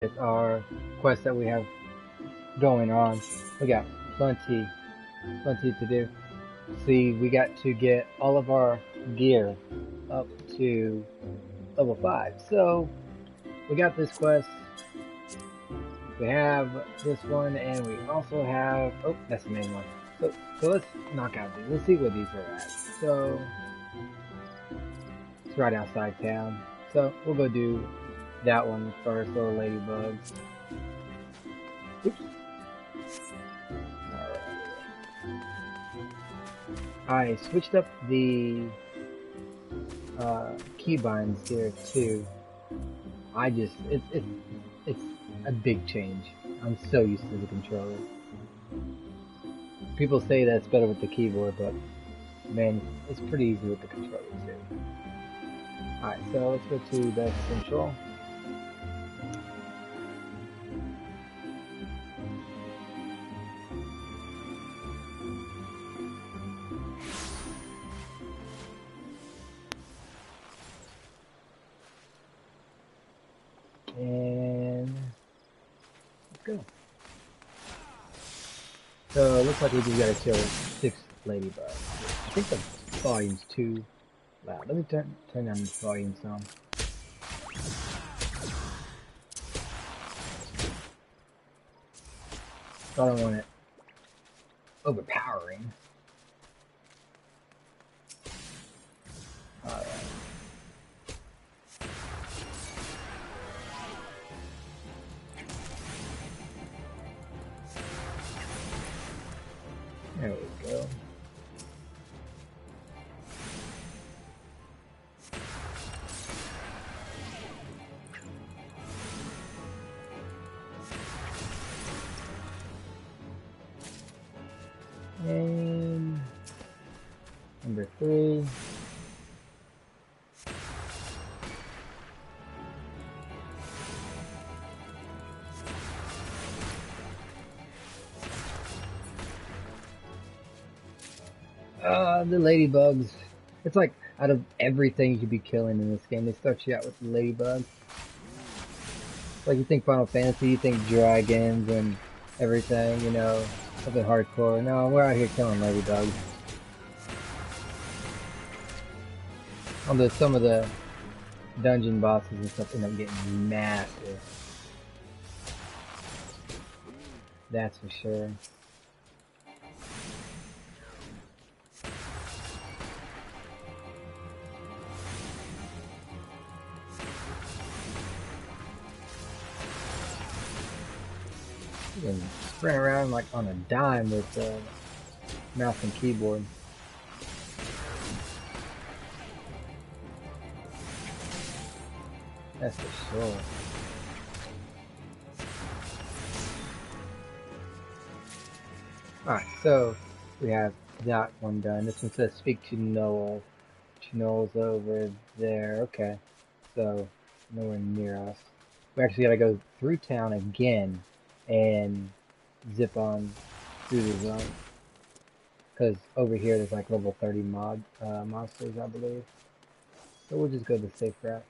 with our quest that we have going on. We got plenty to do. See, we got to get all of our gear up to level 5. So, we got this quest. We have this one, and we also have... Oh, that's the main one. So let's knock out these. Let's see where these are at. So, it's right outside town. So, we'll go do that one first, little ladybugs. Oops. I switched up the keybinds here too. It's a big change. I'm so used to the controller. People say that it's better with the keyboard, but man, it's pretty easy with the controller too. Alright, so let's go to the central. And let's go. So it looks like we just gotta kill 6 ladybugs. I think the volume's too loud. Let me turn down the volume some. I don't want it overpowering. Alright. There we go. And number 3. The ladybugs. It's like out of everything you could be killing in this game, they start you out with the ladybugs. Like you think Final Fantasy, you think dragons and everything, you know, something hardcore. No, we're out here killing ladybugs. Although some of the dungeon bosses and stuff end up getting massive. That's for sure. You can sprint around like on a dime with mouse and keyboard. That's for sure. Alright, so we have that one done. This one says speak to Noel. Noel's over there. Okay, so nowhere near us. We actually gotta go through town again and zip on through the zone. Because over here there's like level 30 monsters, I believe. So we'll just go the safe route.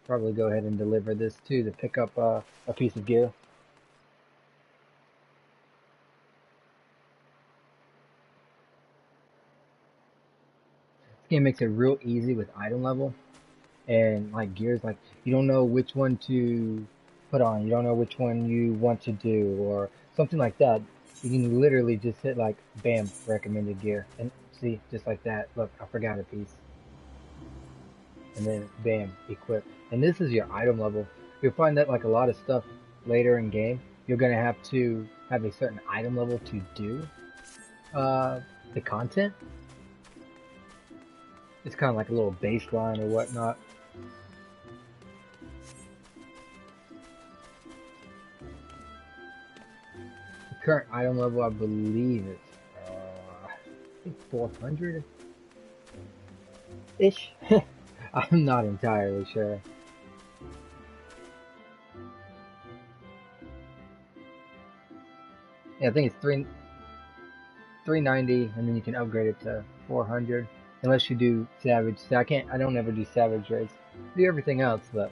Probably go ahead and deliver this too to pick up a piece of gear. This game makes it real easy with item level and like gears. Like you don't know which one to put on, you don't know which one you want to do or something like that. You can literally just hit like bam, recommended gear, and see, just like that. Look, I forgot a piece, and then bam, equip. And this is your item level. You'll find that like a lot of stuff later in game, you're gonna have to have a certain item level to do the content. It's kind of like a little baseline or whatnot. The current item level, I believe it's I think 400 ish. I'm not entirely sure. Yeah, I think it's 390, and then you can upgrade it to 400. unless you do savage. So I don't ever do savage raids. Do everything else, but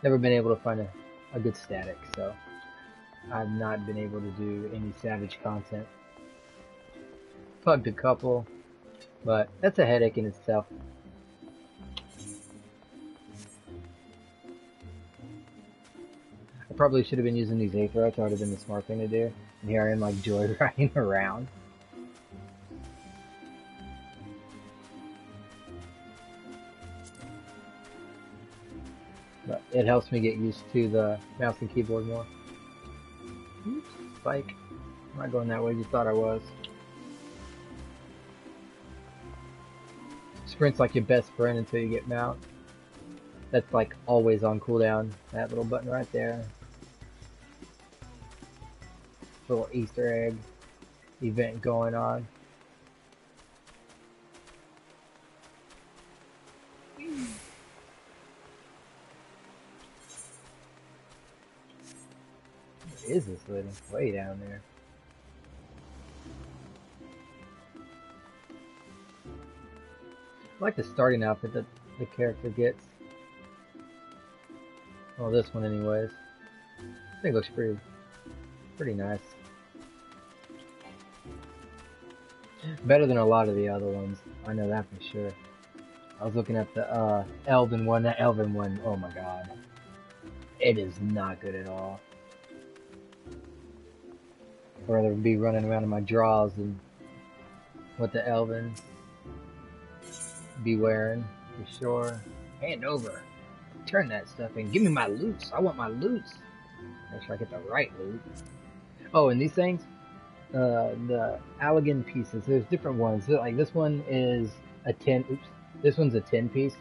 never been able to find a good static. So I've not been able to do any savage content. Plugged a couple, but that's a headache in itself. I probably should have been using these Aetherites. That would have been the smart thing to do. And here I am, like, joyriding around. But it helps me get used to the mouse and keyboard more. Oops, spike. I'm not going that way you thought I was. Sprint's like your best friend until you get mount. That's like always on cooldown. That little button right there. Little Easter egg event going on. Where is this lady? Way down there. I like the starting outfit that the character gets. Well, this one anyways. I think it looks pretty nice. Better than a lot of the other ones. I know that for sure. I was looking at the Elven one. That Elven one, oh my god. It is not good at all. I'd rather be running around in my draws than what the Elven be wearing, for sure. Hand over. Turn that stuff in. Give me my loots. I want my loots. Make sure I get the right loot. Oh, and these things, the Allagan pieces, there's different ones. Like this one is a 10, oops, this one's a 10 piece,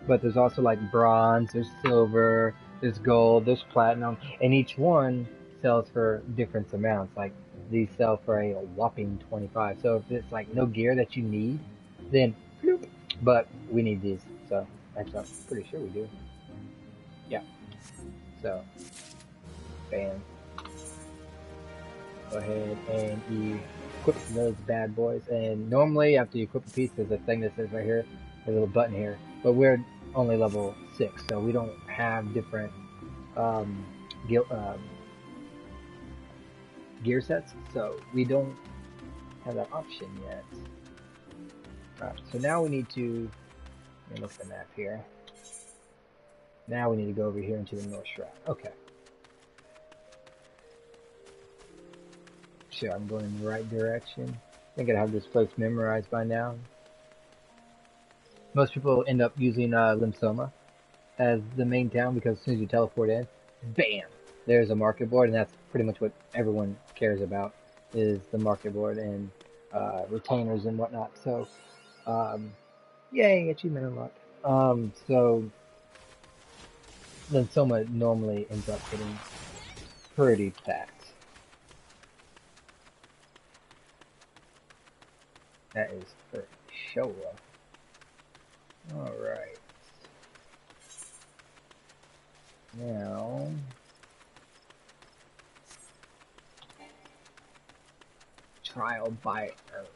but there's also like bronze, there's silver, there's gold, there's platinum, and each one sells for different amounts. Like these sell for a whopping 25. So if it's like no gear that you need, then bloop, but we need these. So actually, I'm pretty sure we do. Yeah. So, bam. Go ahead and equip those bad boys. And normally, after you equip a piece, there's a thing that says right here, a little button here. But we're only level 6, so we don't have different gear sets. So we don't have that option yet. Alright, so now we need to, let me look at the map here. Now we need to go over here into the North Shroud. Okay. Sure, I'm going in the right direction. I think I have this place memorized by now. Most people end up using Limsoma as the main town because as soon as you teleport in, bam! There's a market board, and that's pretty much what everyone cares about, is the market board and retainers and whatnot. So, yay, achievement unlocked. So, Limsoma normally ends up getting pretty packed. That is for sure. Alright. Now, trial by Earth.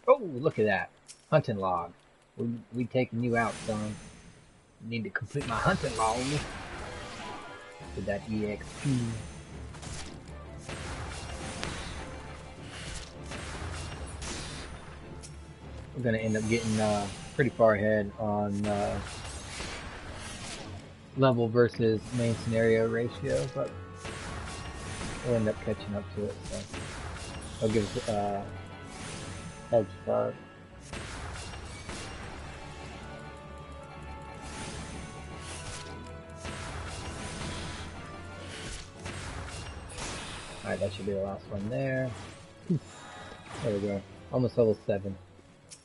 Oh, look at that. Hunting log. We taking you out, son. Need to complete my hunting log. With that EXP. We're gonna end up getting pretty far ahead on level versus main scenario ratio, but we'll end up catching up to it, so it'll give us a head start. Alright, that should be the last one there. There we go. Almost level 7. Let's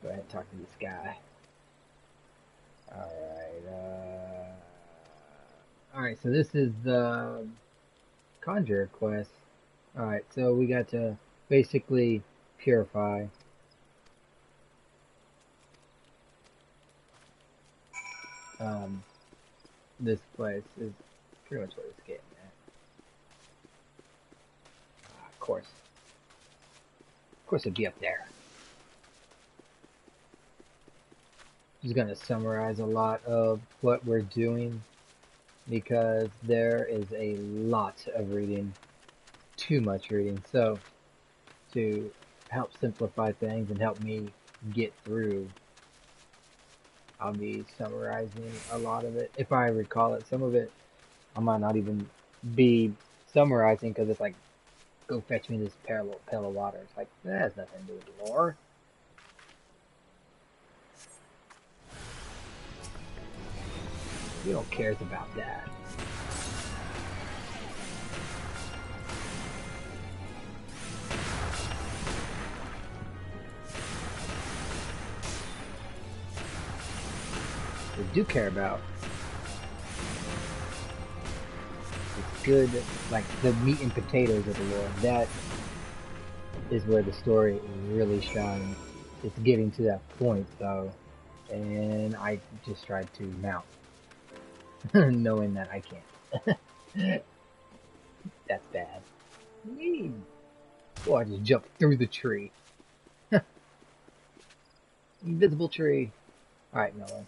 go ahead and talk to this guy. Alright, so this is the Conjurer quest. Alright, so we got to basically purify um, this place is pretty much what it's getting at. Of course it'd be up there. Just gonna summarize a lot of what we're doing because there is a lot of reading, too much reading. So to help simplify things and help me get through, I'll be summarizing a lot of it. If I recall it, some of it I might not even be summarizing because it's like, go fetch me this pail of water. It's like, that has nothing to do with lore. We don't cares about that. We do care about it's good, like the meat and potatoes of the lore. That is where the story really shines. It's getting to that point though, and I just tried to mount, knowing that I can't. That's bad. Oh, I just jumped through the tree. Invisible tree. Alright, Noah.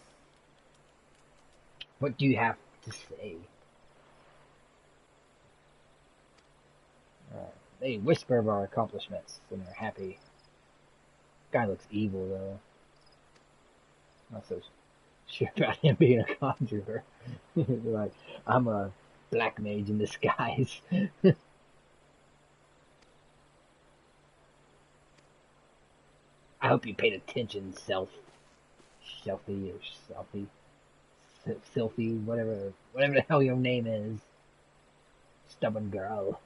What do you have to say? They whisper of our accomplishments, and they're happy. Guy looks evil, though. Not so sure about him being a conjurer. Like, I'm a black mage in disguise. I hope you paid attention, Selfie, or Selfie, whatever the hell your name is. Stubborn girl.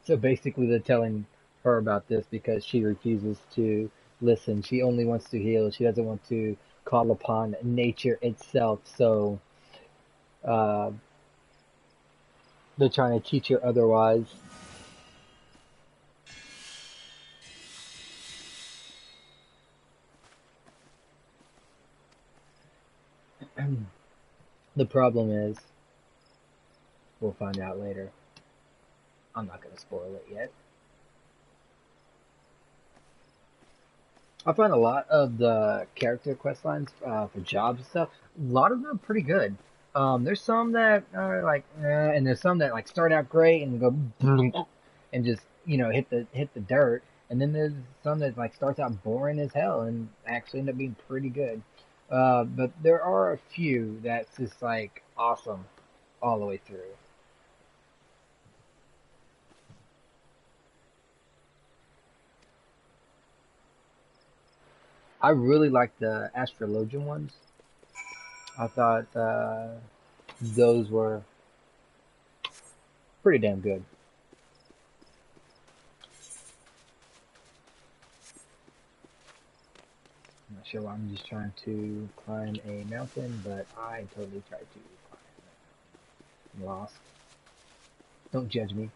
So basically they're telling her about this because she refuses to listen. She only wants to heal. She doesn't want to call upon nature itself. So uh, they're trying to teach her otherwise. The problem is, we'll find out later. I'm not going to spoil it yet. I find a lot of the character quest lines for jobs and stuff, a lot of them are pretty good. There's some that are like, and there's some that like start out great and go and just hit the dirt, and then there's some that like starts out boring as hell and actually end up being pretty good. But there are a few that's just like awesome all the way through. I really like the astrologian ones. I thought those were pretty damn good. I'm not sure why I'm just trying to climb a mountain, but I totally tried to climb. I'm lost. Don't judge me.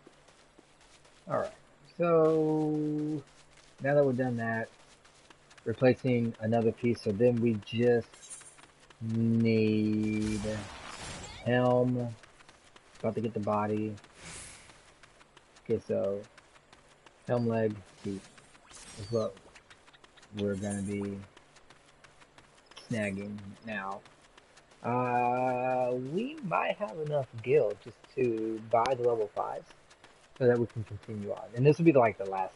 Alright, so now that we've done that, replacing another piece, so then we just need helm. About to get the body. Okay, so helm, leg, feet is what we're gonna be snagging now. We might have enough gil just to buy the level 5s so that we can continue on. And this will be like the last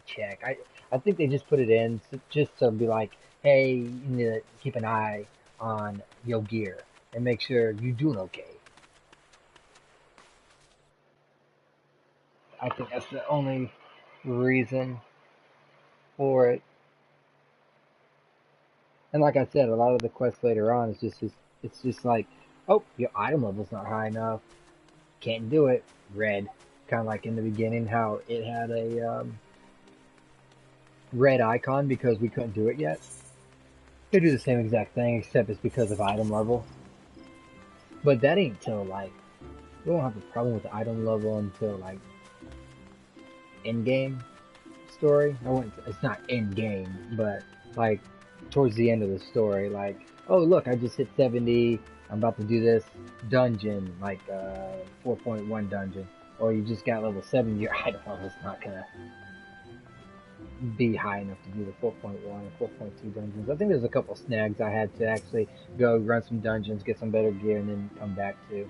check. I think they just put it in just to be like, hey, you need to keep an eye on your gear and make sure you're doing okay. I think that's the only reason for it. And like I said, a lot of the quests later on is it's just like, oh, your item level's not high enough, can't do it. Red, kind of like in the beginning, how it had a red icon because we couldn't do it yet. They do the same exact thing, except it's because of item level. But that ain't till like, we won't have a problem with the item level until like end game story. It's not end game, but like towards the end of the story. Like, oh look, I just hit 70. I'm about to do this dungeon, like 4.1 dungeon, or you just got level 7. Your item level's not gonna be high enough to do the 4.1 or 4.2 dungeons. I think there's a couple snags I had to actually go run some dungeons, get some better gear, and then come back to.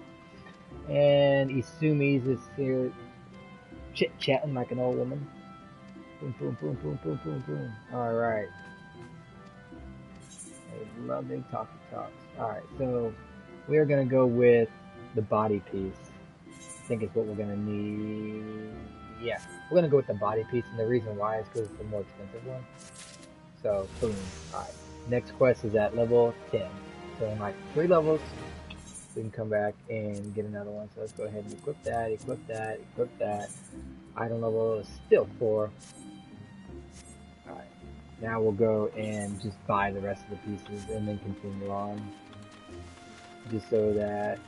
And Isumi's is here chit-chatting like an old woman. Boom, boom, boom, boom, boom, boom, boom. Alright. I love big talky talks. Alright, so we're gonna go with the body piece. I think it's what we're gonna need. Yeah, we're gonna go with the body piece, and the reason why is because it's the more expensive one. So, boom. Alright. Next quest is at level 10. So in like 3 levels, we can come back and get another one. So let's go ahead and equip that, equip that, equip that. Item level is still 4. Alright. Now we'll go and just buy the rest of the pieces and then continue on. Just so that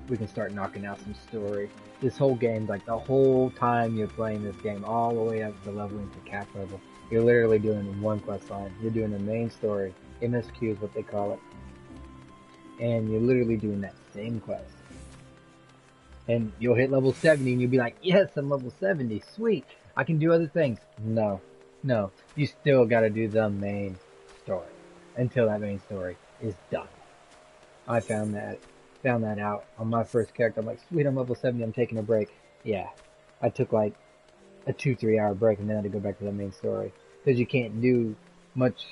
we can start knocking out some story. This whole game, like the whole time you're playing this game, all the way up to leveling to cap level, you're literally doing one quest line. You're doing the main story. MSQ is what they call it. And you're literally doing that same quest. And you'll hit level 70 and you'll be like, yes, I'm level 70, sweet, I can do other things. No, you still gotta do the main story until that main story is done. I found that out on my first character. I'm like, sweet, I'm level 70, I'm taking a break. Yeah, I took like a 2-3 hour break and then I had to go back to the main story. Because you can't do much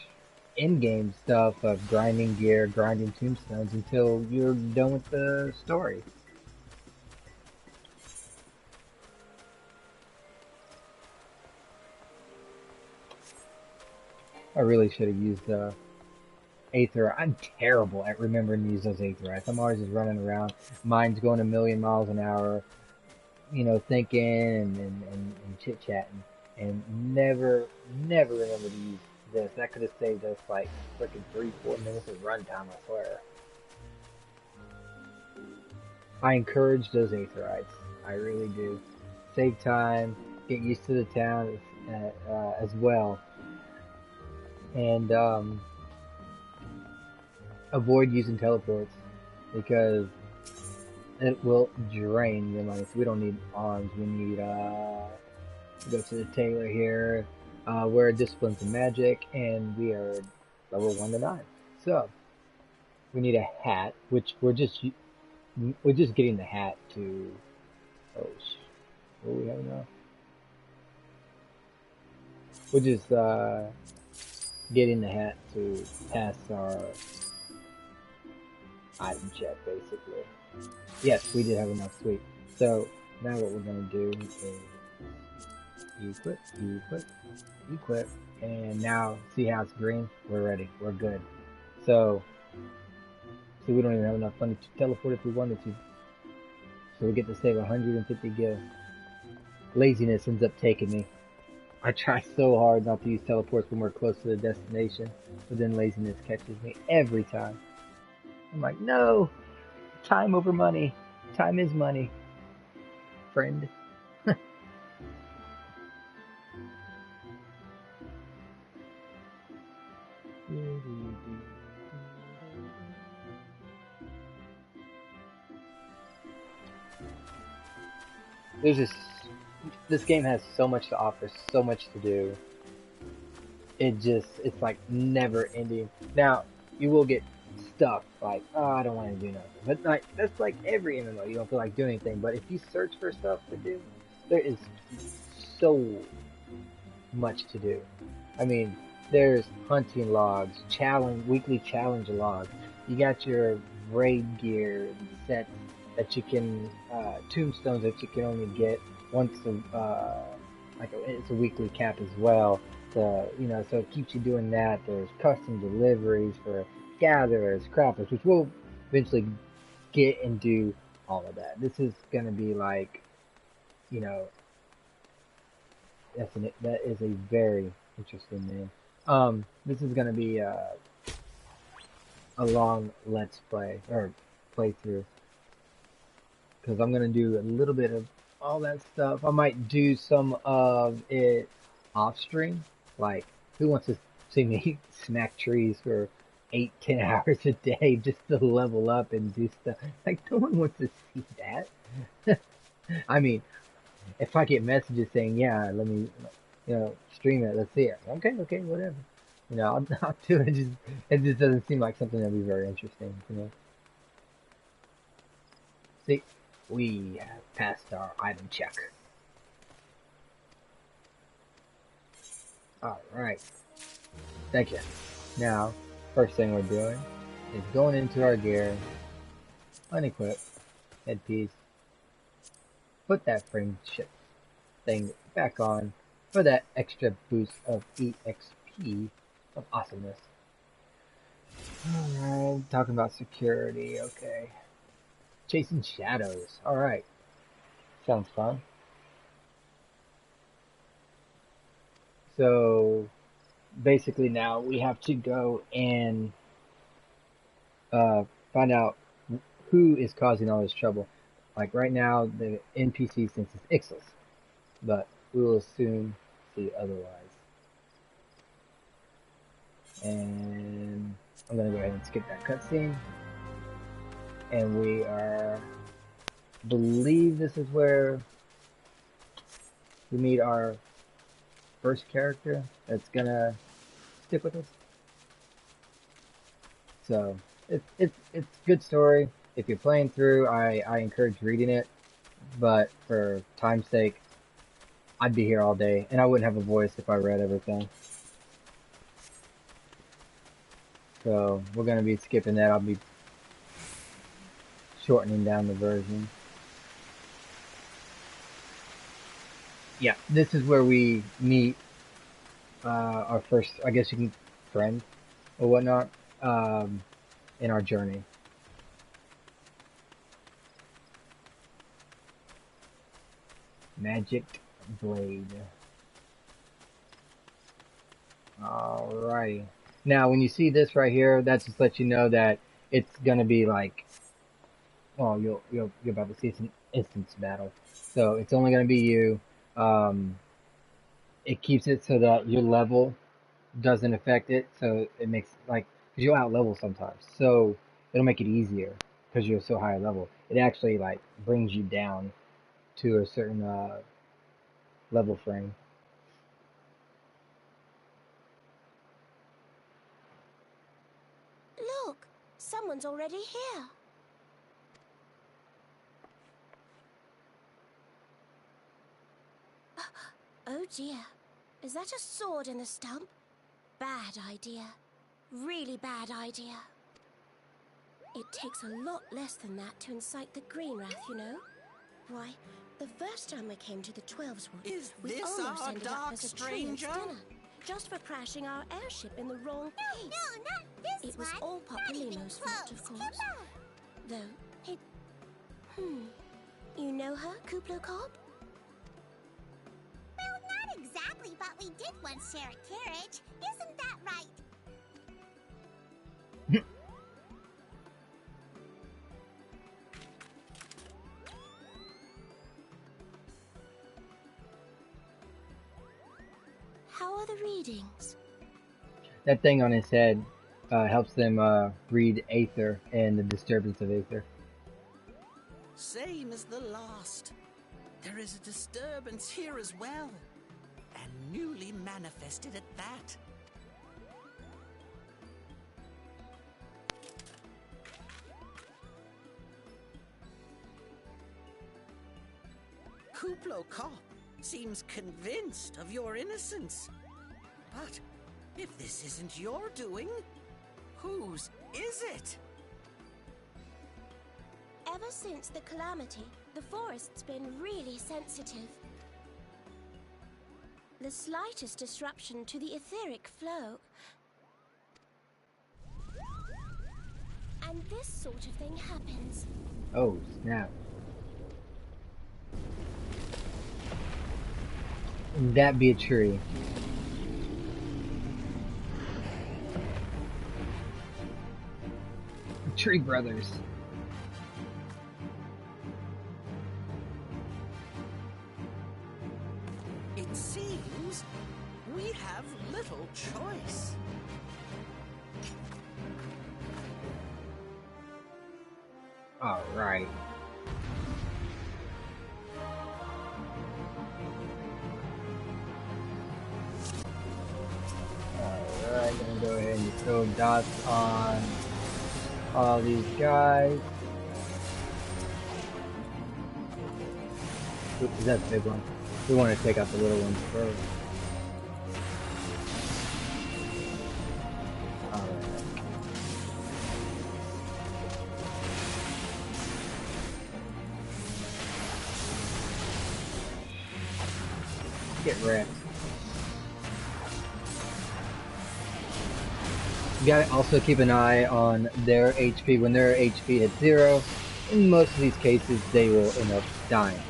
in-game stuff of grinding gear, grinding tombstones until you're done with the story. I really should have used Aether. I'm terrible at remembering to use those Aetherites. I'm always just running around. Mine's going a million miles an hour, you know, thinking and chit-chatting. And never remember to use this. That could have saved us like freaking 3-4 minutes of runtime, I swear. I encourage those Aetherites. I really do. Save time, get used to the town as well. And avoid using teleports because it will drain your money. So we don't need arms. We need go to the tailor here. We're disciplines and magic, and we are level 1 to 9. So we need a hat, which we're just getting the hat to. Oh, what do we have enough? We're just getting the hat to pass our item check, basically. Yes, we did have enough, sweet. So now what we're gonna do is equip, and now see how it's green? We're ready, we're good. So, see, we don't even have enough money to teleport if we wanted to. So we get to save 150 gil. Laziness ends up taking me. I try so hard not to use teleports when we're close to the destination, but then laziness catches me every time. I'm like, no! Time over money. Time is money. Friend. There's this game has so much to offer, so much to do. It's like never ending. Now, you will get stuck, like, oh, I don't want to do nothing. But like, that's like every MMO, you don't feel like doing anything. But if you search for stuff to do, there is so much to do. I mean, there's hunting logs, weekly challenge logs. You got your raid gear sets that you can, tombstones that you can only get once it's a weekly cap as well. So it keeps you doing that. There's custom deliveries for gatherers, crafters, which we'll eventually get and do all of that. This is gonna be like, that is a very interesting name. This is gonna be a long let's play or playthrough because I'm gonna do a little bit of all that stuff. I might do some of it off stream, like who wants to See me smack trees for 8, 10 hours a day just to level up and do stuff. Like no one wants to see that. I mean, if I get messages saying, "Yeah, let me, stream it. Let's see it." Okay, okay, whatever. I'll do it. It just doesn't seem like something that'd be very interesting. See, we have passed our item check. All right. Thank you. Now, first thing we're doing is going into our gear, unequip, headpiece, put that frame shift thing back on for that extra boost of EXP of awesomeness. Alright, talking about security, okay. Chasing shadows, alright. Sounds fun. So, basically now we have to go and find out who is causing all this trouble. Like right now, the NPC thinks it's Ixalis, but we will soon see otherwise. And I'm gonna go ahead and skip that cutscene. And we believe this is where we meet our first character that's gonna stick with us. So it's good story. If you're playing through, I encourage reading it, but for time's sake, I'd be here all day, and I wouldn't have a voice if I read everything. So we're gonna be skipping that. I'll be shortening down the version. Yeah, this is where we meet our first, I guess you can, friend or whatnot, in our journey. Magic Blade. Alrighty. Now, when you see this right here, that just lets you know that it's gonna be like, well, you're about to see some instance battle. So it's only gonna be you. It keeps it so that your level doesn't affect it. So it makes like, because you'll out level sometimes. So it'll make it easier because you're so high level. It actually like brings you down to a certain level frame. Look, someone's already here. Oh dear, is that a sword in the stump? Bad idea. Really bad idea. It takes a lot less than that to incite the Green Wrath, you know? Why, the first time we came to the Twelveswood, we almost ended up as a stranger dinner, just for crashing our airship in the wrong place. No, not this It was one. all Popolino's fault, of course. Though, it... You know her, Kuplo Cobb? Well, not exactly, but we did once share a carriage. Isn't that right? How are the readings? That thing on his head helps them read Aether and the disturbance of Aether. Same as the last. There is a disturbance here as well, and newly manifested at that. Kuplo Kopp seems convinced of your innocence. But if this isn't your doing, whose is it? Ever since the calamity, the forest's been really sensitive. The slightest disruption to the etheric flow, and this sort of thing happens. Oh, snap. That be a tree. Tree Brothers. It seems we have little choice. Alright. Alright, gonna go ahead and throw dots on all these guys. Oops, that's a big one. We want to take out the little ones first. Alright. Get wrecked. You gotta also keep an eye on their HP. When their HP hits 0, in most of these cases they will end up dying.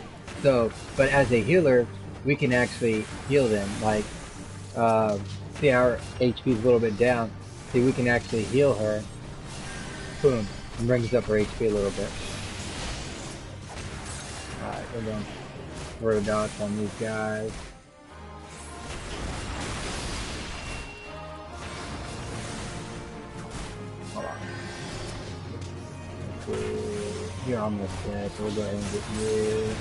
So, but as a healer, we can actually heal them. Like, see our HP is a little bit down. See, we can actually heal her. Boom, and brings up her HP a little bit. Alright, we're going to throw dots on these guys. Hold on. You're almost dead, so we'll go ahead and get you.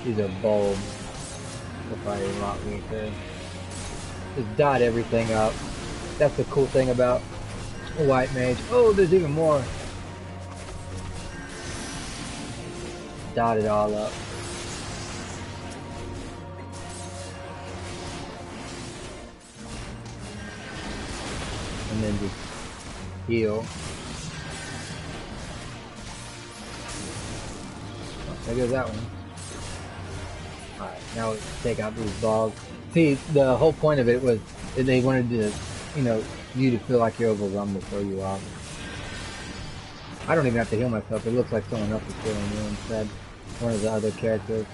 These are bulbs. They're probably a lot weaker. Just dot everything up. That's the cool thing about a white mage. Oh, there's even more. Dot it all up. And then just heal. Oh, there goes that one. Alright, now we take out these balls. See, the whole point of it was that they wanted to, you know, you to feel like you're overrun before you off. I don't even have to heal myself. It looks like someone else is healing you instead. One of the other characters.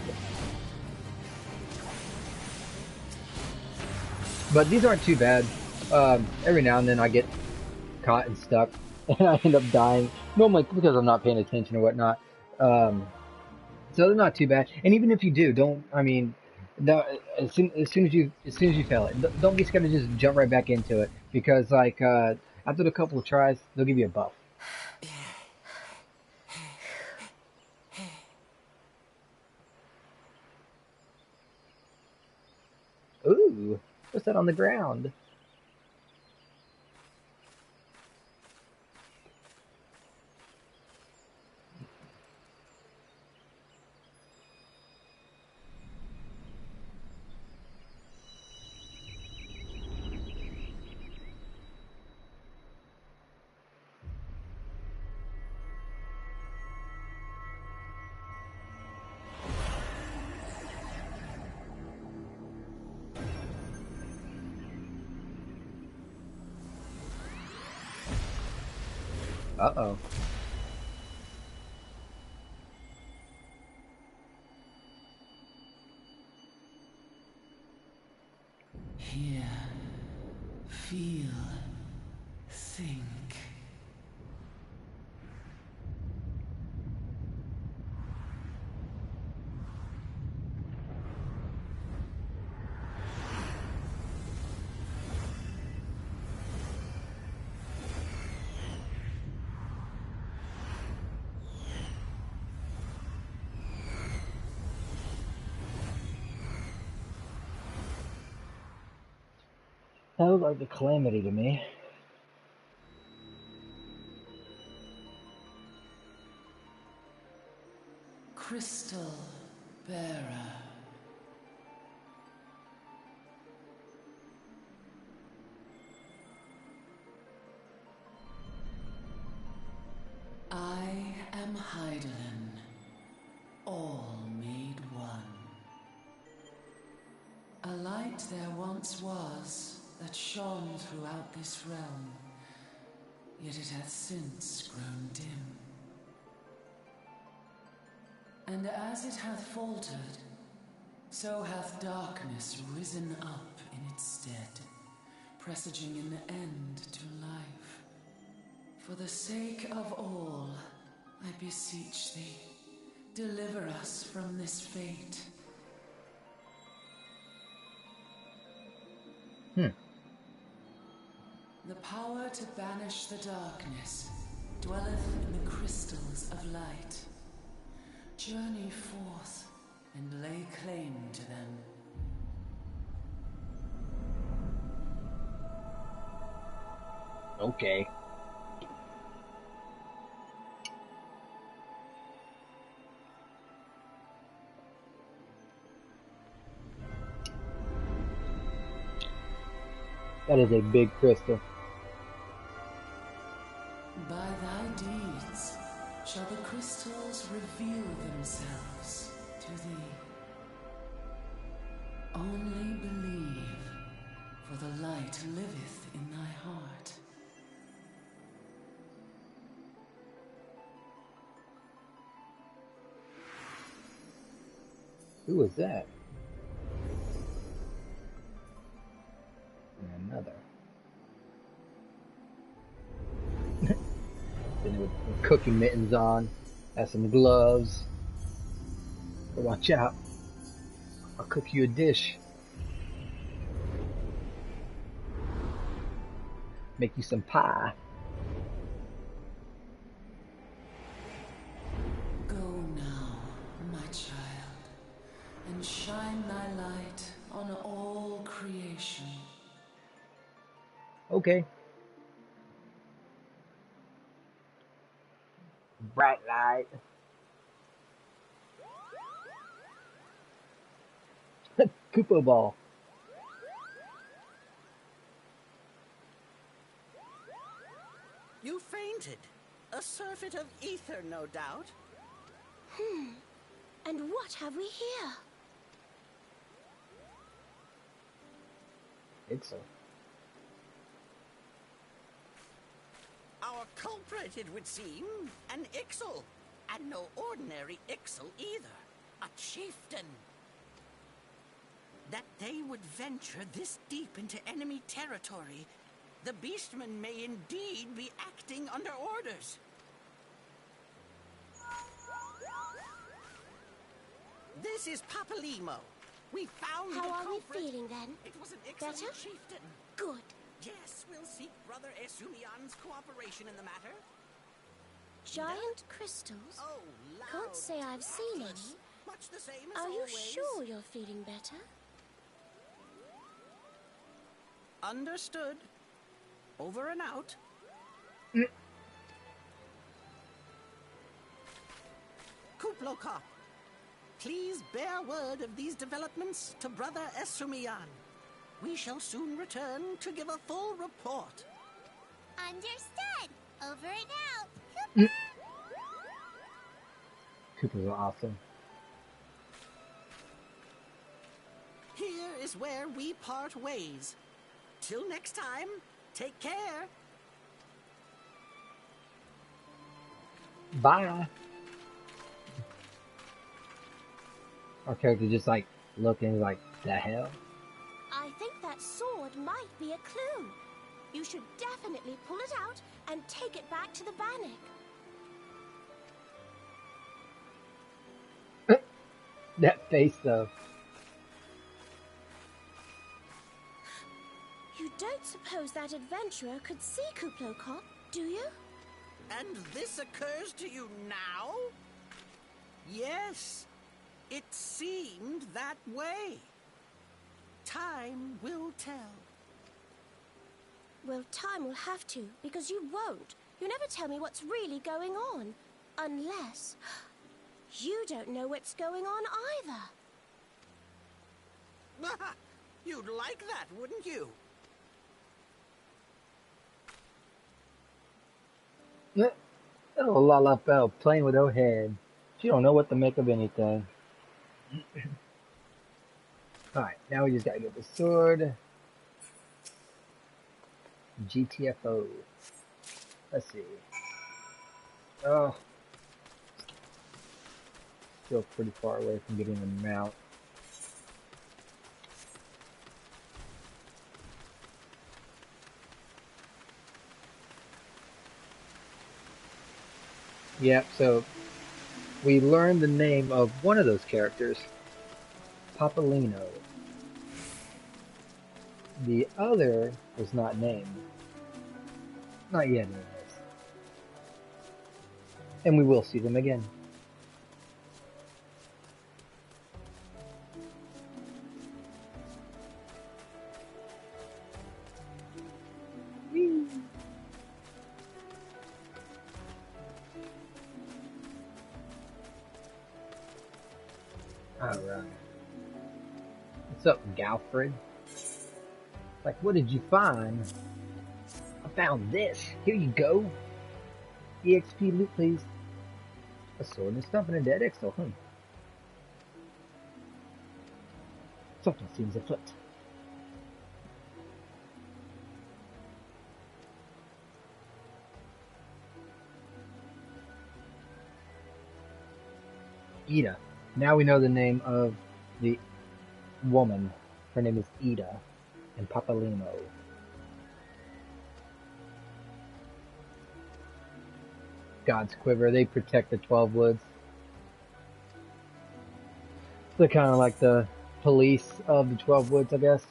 But these aren't too bad. Every now and then I get caught and stuck, and I end up dying. Normally because I'm not paying attention or whatnot. So they're not too bad. And even if you do, don't. I mean, as soon as you fail it, don't be scared to just jump right back into it, because like after a couple of tries, they'll give you a buff. Ooh, what's that on the ground? Uh-oh. Hear, feel, think. That was like the calamity to me. Crystal Bearer. I am Hydaelyn, all made one. A light there once was that shone throughout this realm, yet it hath since grown dim. And as it hath faltered, so hath darkness risen up in its stead, presaging an end to life. For the sake of all, I beseech thee, deliver us from this fate. The power to banish the darkness, dwelleth in the crystals of light. Journey forth and lay claim to them. Okay. That is a big crystal. By thy deeds shall the crystals reveal themselves to thee. Only believe, for the light liveth in thy heart. Who was that? And another. Sitting with cooking mittens on. Has some gloves. But watch out. I'll cook you a dish. Make you some pie. Go now, my child, and shine thy light on all creation. Okay. Bright light. Koopa ball. You fainted. A surfeit of ether, no doubt. And what have we here? It's so. Our culprit, it would seem, an Ixal. And no ordinary Ixal either. A chieftain. That they would venture this deep into enemy territory, the beastmen may indeed be acting under orders. This is Papalimo. We found the How are we culprit. feeling then? It was an Ixal Better? chieftain. Good. Yes, we'll seek Brother Esumian's cooperation in the matter. Giant crystals? Oh, Can't loud say I've seen throtless. any. Much the same as Are you always. sure you're feeling better? Understood. Over and out. Kuplokop, please bear word of these developments to Brother Esumian. We shall soon return to give a full report. Understood. Over and out. Koopas are awesome. Here is where we part ways. Till next time, take care. Bye. Our character just like looking like, the hell? I think that sword might be a clue. You should definitely pull it out and take it back to the Bannock. That face though. You don't suppose that adventurer could see Kuplokop, do you? And this occurs to you now? Yes, it seemed that way. Time will tell. Well, time will have to, because you won't. You never tell me what's really going on. Unless... you don't know what's going on either. You'd like that, wouldn't you? Oh, Lalafell playing with her head. She don't know what to make of anything. Alright, now we just gotta get the sword. GTFO. Let's see. Oh. Still pretty far away from getting the mount. Yep, so we learned the name of one of those characters, Papalino. The other was not named. Not yet, anyways. And we will see them again. Whee! Alright. What's up, Galfred? Like, what did you find? I found this. Here you go. EXP loot, please. A sword and a stump and a dead exo, huh? Something seems afoot. Ida. Now we know the name of the woman. Her name is Ida in Papalimo. God's Quiver. They protect the 12 Woods. They're kind of like the police of the 12 Woods, I guess.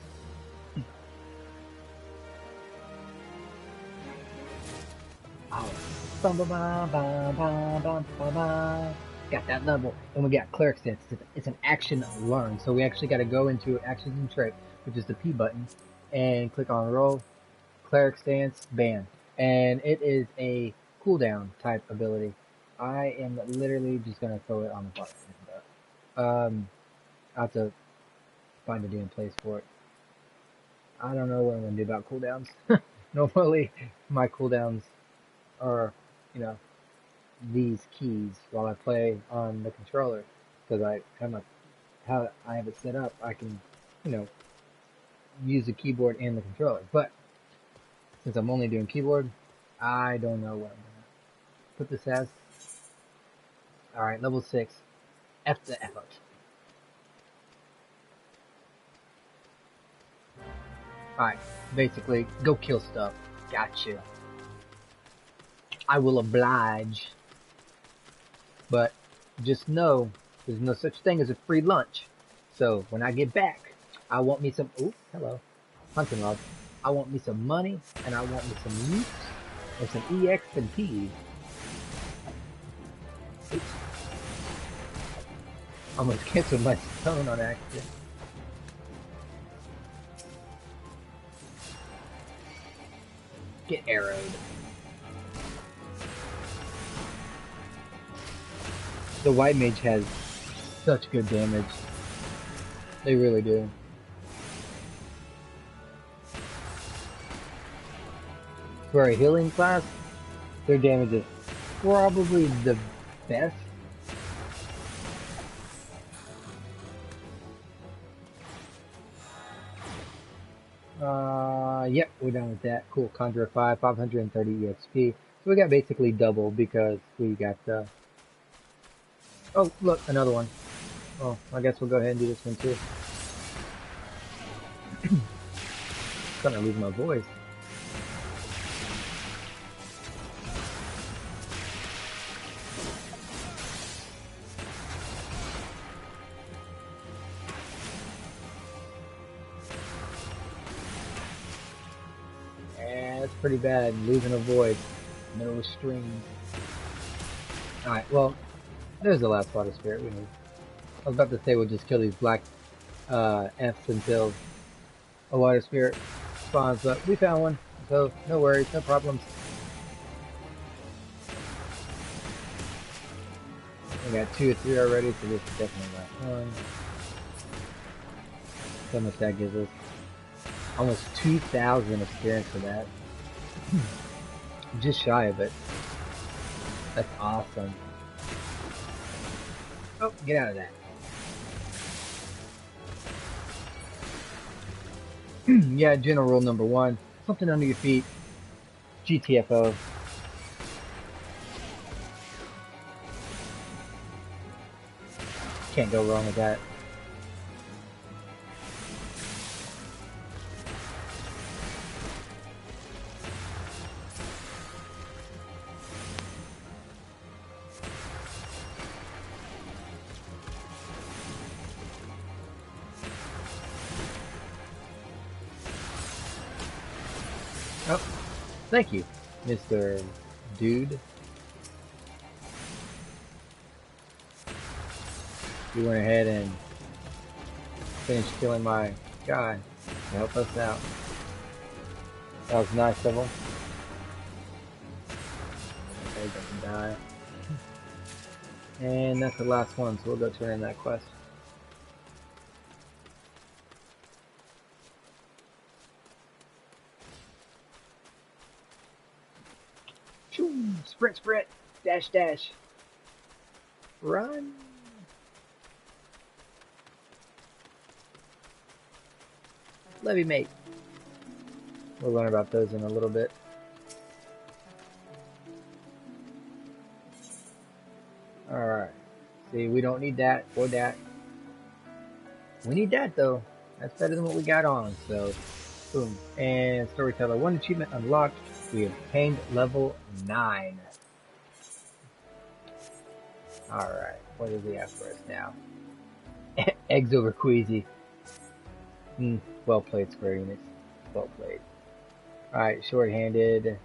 Oh. Got that level. And we got Cleric Stance. It's an action learned. So we actually got to go into Actions and Trick, which is the P button, and click on Roll, Cleric Stance, Ban. And it is a cooldown type ability. I am literally just going to throw it on the button. I have to find a damn place for it. I don't know what I'm going to do about cooldowns. Normally, my cooldowns are, you know, these keys while I play on the controller. Because I kind of, how I have it set up, I can, you know, use the keyboard and the controller. But, since I'm only doing keyboard, I don't know what I'm going to put this as. Alright, level 6. F the effort. Alright, basically, go kill stuff. Gotcha. I will oblige. But, just know, there's no such thing as a free lunch. So, when I get back, I want me some, ooh, hello, hunting log. I want me some money, and I want me some loot, and some EX and P. Oops. Almost canceled my stone on accident. Get arrowed. The white mage has such good damage. They really do. For a healing class, their damage is probably the best. Yep, we're done with that. Cool, Conjurer 5, 530 EXP. So we got basically double because we got the... Oh, look, another one. Oh, I guess we'll go ahead and do this one too. Gonna lose my voice. That's pretty bad, losing a voice. No strings. Alright, well, there's the last water spirit we need. I was about to say we'll just kill these black Fs until a water spirit spawns, but we found one, so no worries, no problems. We got 2 or 3 already, so this is definitely the last one. How much that gives us? Almost 2,000 experience for that. Just shy of it. That's awesome. Oh, get out of that. Yeah, general rule number 1. Something under your feet. GTFO. Can't go wrong with that. Oh, thank you, Mr. Dude. You went ahead and finished killing my guy to help us out. That was nice of him. Okay, doesn't die. And that's the last one, so we'll go turn in that quest. Sprint, sprint, dash, dash. Run. Levy mate. We'll learn about those in a little bit. Alright. See, we don't need that or that. We need that though. That's better than what we got on, so boom. And storyteller 1 achievement unlocked. We obtained level 9. Alright, what does he have for us now? Eggs over Queasy. Well played, Square Enix. Well played. Alright, short-handed.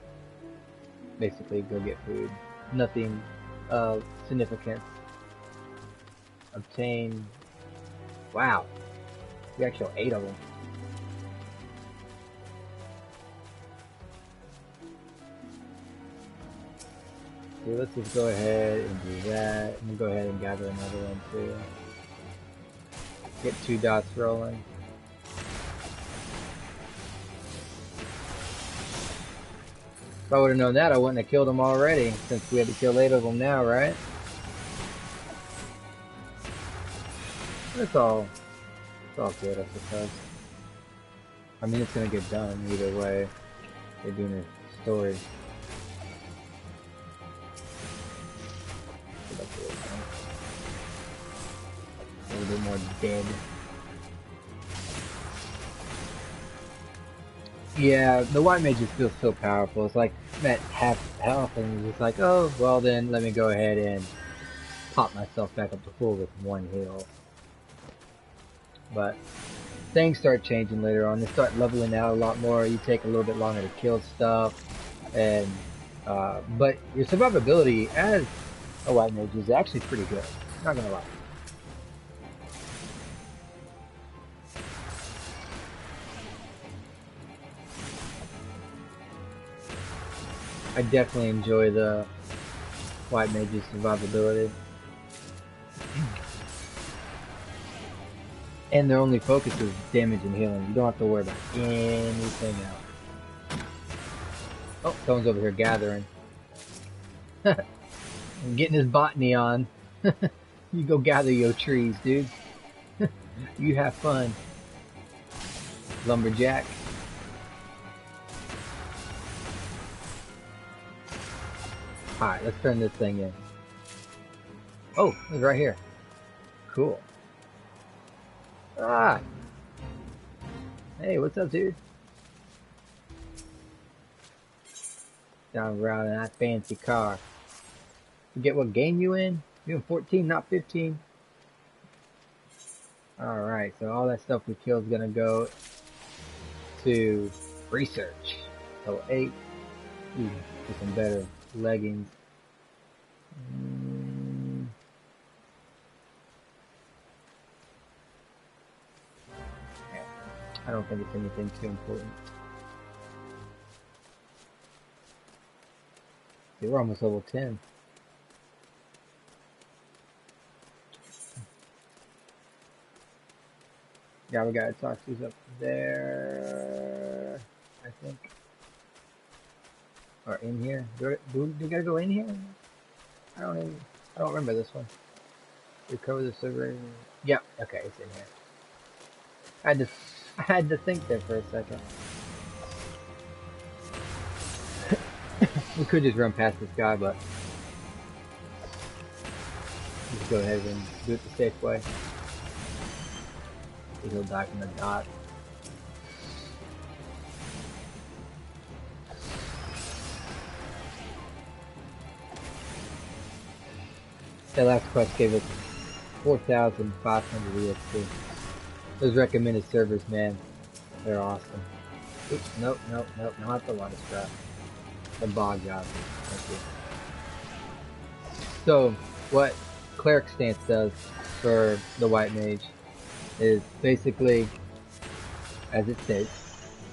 Basically, go get food. Nothing of significance. Obtain. Wow. We actually have 8 of them. Okay, let's just go ahead and do that. And we'll go ahead and gather another one too. Get 2 dots rolling. If I would have known that, I wouldn't have killed them already, since we had to kill 8 of them now, right? It's all good, I suppose. I mean, it's gonna get done either way. They're doing a story. A little bit more dead. Yeah, the white mage just feels so powerful. It's like I'm at half health and it's just like, oh, well then let me go ahead and pop myself back up to full with 1 heal. But things start changing later on. They start leveling out a lot more. You take a little bit longer to kill stuff, and but your survivability as a white mage is actually pretty good. Not gonna lie. I definitely enjoy the white mage's survivability. And their only focus is damage and healing. You don't have to worry about anything else. Oh, someone's over here gathering. I'm getting his botany on. You go gather your trees, dude. You have fun. Lumberjack. Alright, let's turn this thing in. Oh, it's right here. Cool. Ah! Hey, what's up, dude? Down around in that fancy car. Forget what game you in? You're in 14, not 15. Alright, so all that stuff we killed is gonna go to research. So 8. Ooh, get some better leggings. I don't think it's anything too important. See, we're almost level 10. Yeah, we got Toxus up there, I think. Or in here. Do we gotta go in here? I don't remember this one. Recover the server. Yep, okay, it's in here. I had to think there for a second. We could just run past this guy, but just go ahead and do it the safe way. He'll die from the dot. That last quest gave us 4,500 EXP. Those recommended servers, man, they're awesome. Oops, nope, not the water strap. The bog job. Thank you. So, what cleric stance does for the white mage is basically, as it states,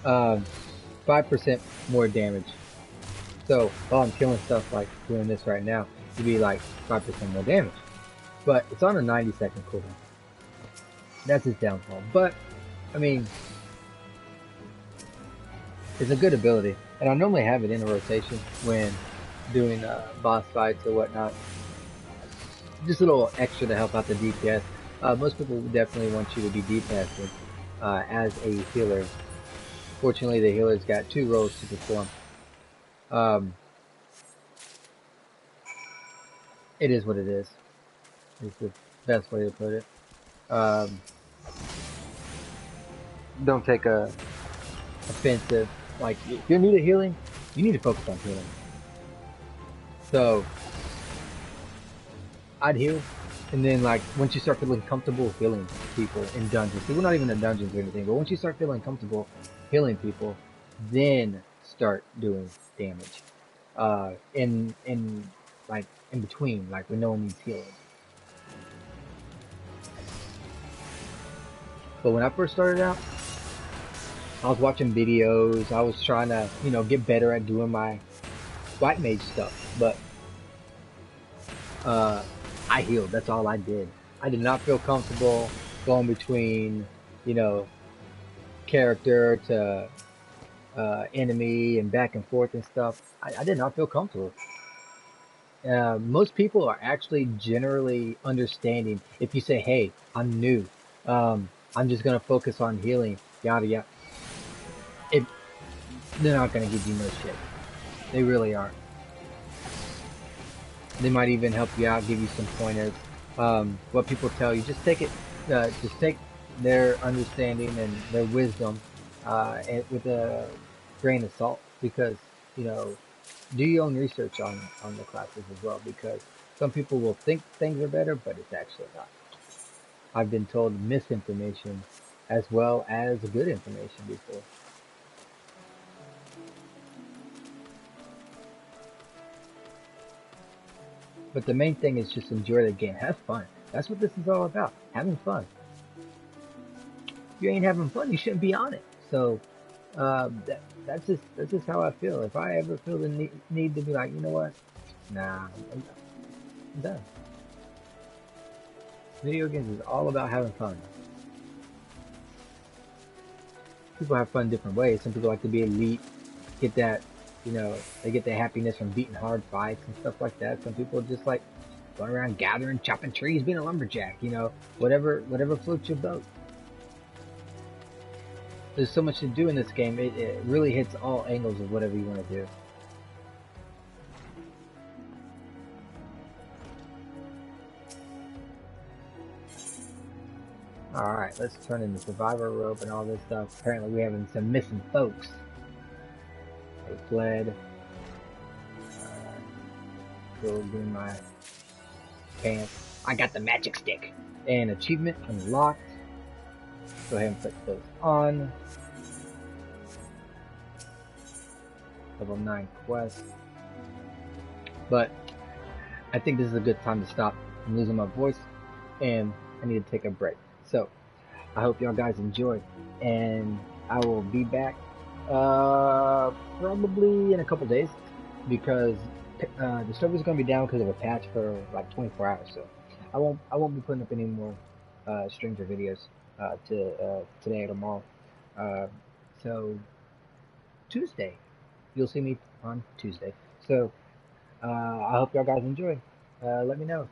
5% more damage. So while I'm killing stuff like doing this right now, it'd be like 5% more damage. But it's on a 90-second cooldown. That's his downfall. But, I mean, it's a good ability. And I normally have it in a rotation when doing boss fights or whatnot. Just a little extra to help out the DPS. Most people definitely want you to be DPSing as a healer. Fortunately, the healer's got 2 roles to perform. It is what it is. It's the best way to put it. Don't take a offensive. Like, if you're new to healing, you need to focus on healing. So, I'd heal, and then like once you start feeling comfortable healing people in dungeons, see, we're not even in dungeons or anything, but once you start feeling comfortable healing people, then start doing damage. In like in between, like when no one needs healing. But when I first started out, I was watching videos. I was trying to, you know, get better at doing my white mage stuff, but I healed. That's all I did. I did not feel comfortable going between, you know, character to enemy and back and forth and stuff. I did not feel comfortable. Most people are actually generally understanding if you say, hey, I'm new. I'm just going to focus on healing, yada yada. They're not going to give you no shit. They really aren't. They might even help you out, give you some pointers. What people tell you, just take it, just take their understanding and their wisdom with a grain of salt, because, you know, do your own research on the classes as well, because some people will think things are better, but it's actually not. I've been told misinformation as well as good information before. But the main thing is just enjoy the game. Have fun. That's what this is all about. Having fun. If you ain't having fun, you shouldn't be on it. So that's just how I feel. If I ever feel the need to be like, you know what? Nah, I'm done. Video games is all about having fun. People have fun different ways. Some people like to be elite, get that, you know, they get their happiness from beating hard fights and stuff like that. Some people just like going around gathering, chopping trees, being a lumberjack, you know, whatever floats your boat. There's so much to do in this game. It really hits all angles of whatever you want to do. Alright, let's turn in the survivor rope and all this stuff. Apparently we're having some missing folks. They fled. Still doing my pants. I got the magic stick. And achievement unlocked. Go ahead and put those on. Level 9 quest. But I think this is a good time to stop. I'm losing my voice and I need to take a break. So I hope y'all guys enjoyed, and I will be back probably in a couple days, because the server's gonna be down because of a patch for like 24 hours. So I won't be putting up any more Stranger videos today or tomorrow. So Tuesday, you'll see me on Tuesday. So I hope y'all guys enjoy. Let me know.